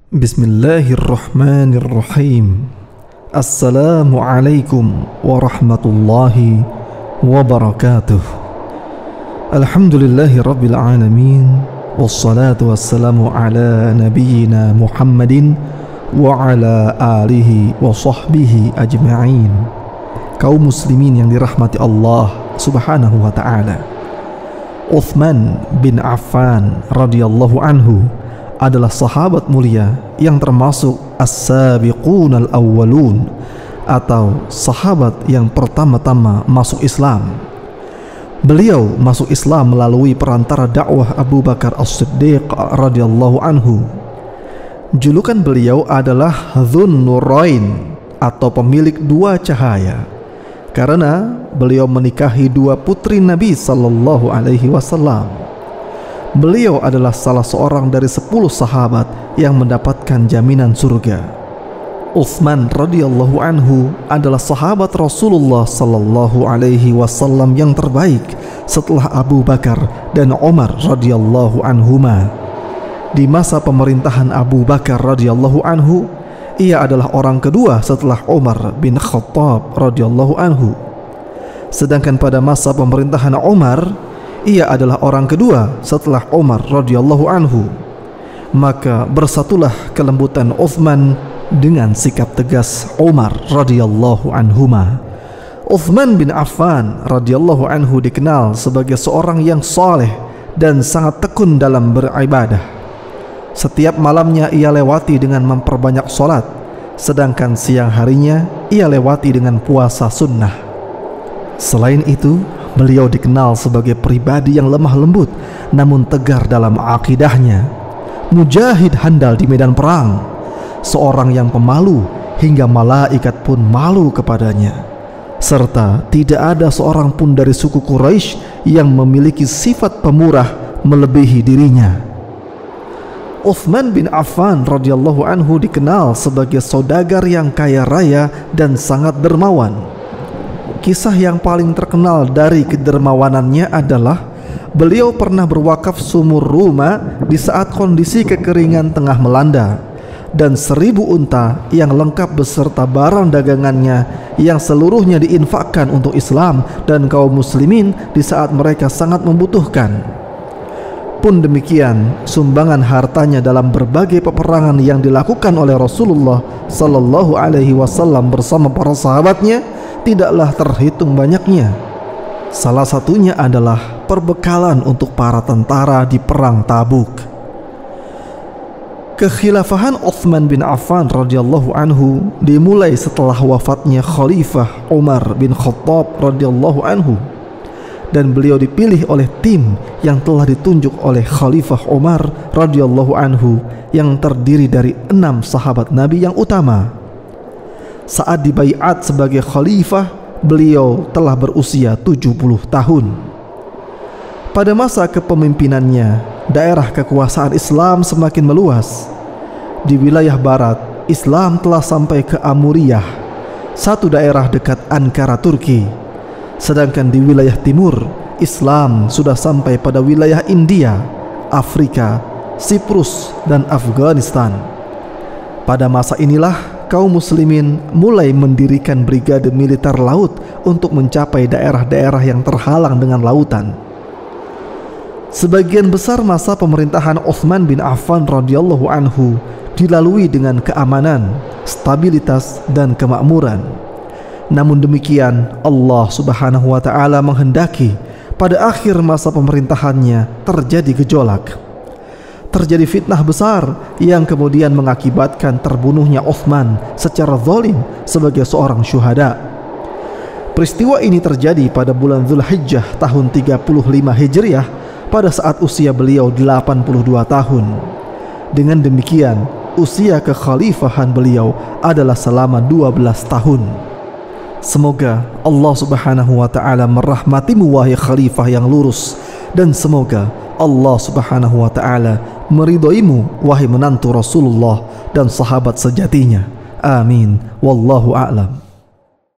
Bismillahirrahmanirrahim. Assalamualaikum warahmatullahi wabarakatuh. Alhamdulillahi rabbil alamin. Wassalatu wassalamu ala nabiyyina Muhammadin wa ala alihi wa sahbihi ajma'in. Kaum muslimin yang dirahmati Allah subhanahu wa ta'ala, Uthman bin Affan radhiyallahu anhu adalah sahabat mulia yang termasuk as-sabiqunal awwalun, atau sahabat yang pertama-tama masuk Islam. Beliau masuk Islam melalui perantara dakwah Abu Bakar As-Siddiq radhiyallahu anhu. Julukan beliau adalah Dzun Nurain, atau pemilik dua cahaya, karena beliau menikahi dua putri Nabi sallallahu alaihi wasallam. Beliau adalah salah seorang dari 10 sahabat yang mendapatkan jaminan surga. Uthman radhiyallahu anhu adalah sahabat Rasulullah sallallahu alaihi wasallam yang terbaik setelah Abu Bakar dan Umar radhiyallahu anhuma. Di masa pemerintahan Abu Bakar radhiyallahu anhu, ia adalah orang kedua setelah Umar bin Khattab radhiyallahu anhu. Sedangkan pada masa pemerintahan Umar, ia adalah orang kedua setelah Umar radhiyallahu anhu. Maka bersatulah kelembutan Uthman dengan sikap tegas Umar radhiyallahu anhuma. Uthman bin Affan radhiyallahu anhu dikenal sebagai seorang yang saleh dan sangat tekun dalam beribadah. Setiap malamnya ia lewati dengan memperbanyak salat, sedangkan siang harinya ia lewati dengan puasa sunnah. Selain itu, beliau dikenal sebagai pribadi yang lemah lembut namun tegar dalam akidahnya, mujahid handal di medan perang, seorang yang pemalu hingga malaikat pun malu kepadanya, serta tidak ada seorang pun dari suku Quraisy yang memiliki sifat pemurah melebihi dirinya. Uthman bin Affan radhiyallahu anhu dikenal sebagai saudagar yang kaya raya dan sangat dermawan. Kisah yang paling terkenal dari kedermawanannya adalah beliau pernah berwakaf sumur rumah di saat kondisi kekeringan tengah melanda, dan 1000 unta yang lengkap beserta barang dagangannya yang seluruhnya diinfakkan untuk Islam dan kaum muslimin di saat mereka sangat membutuhkan. Pun demikian, sumbangan hartanya dalam berbagai peperangan yang dilakukan oleh Rasulullah sallallahu alaihi wasallam bersama para sahabatnya tidaklah terhitung banyaknya. Salah satunya adalah perbekalan untuk para tentara di perang Tabuk. Kekhilafahan Uthman bin Affan radhiyallahu anhu dimulai setelah wafatnya Khalifah Umar bin Khattab radhiyallahu anhu, dan beliau dipilih oleh tim yang telah ditunjuk oleh Khalifah Umar radhiyallahu anhu yang terdiri dari 6 sahabat Nabi yang utama. Saat dibaiat sebagai khalifah, beliau telah berusia 70 tahun. Pada masa kepemimpinannya, daerah kekuasaan Islam semakin meluas. Di wilayah barat, Islam telah sampai ke Amuriyah, satu daerah dekat Ankara, Turki. Sedangkan di wilayah timur, Islam sudah sampai pada wilayah India, Afrika, Siprus, dan Afghanistan. Pada masa inilah kaum muslimin mulai mendirikan brigade militer laut untuk mencapai daerah-daerah yang terhalang dengan lautan. Sebagian besar masa pemerintahan Uthman bin Affan radhiyallahu anhu dilalui dengan keamanan, stabilitas, dan kemakmuran. Namun demikian, Allah subhanahu wa ta'ala menghendaki pada akhir masa pemerintahannya terjadi gejolak. Terjadi fitnah besar yang kemudian mengakibatkan terbunuhnya Uthman secara zalim sebagai seorang syuhada. Peristiwa ini terjadi pada bulan Dzulhijjah tahun 35 Hijriah pada saat usia beliau 82 tahun. Dengan demikian, usia kekhalifahan beliau adalah selama 12 tahun. Semoga Allah subhanahu wa ta'ala merahmatimu wahai khalifah yang lurus, dan semoga Allah subhanahu wa ta'ala meridhoimu wahai menantu Rasulullah dan sahabat sejatinya. Amin. Wallahu a'lam.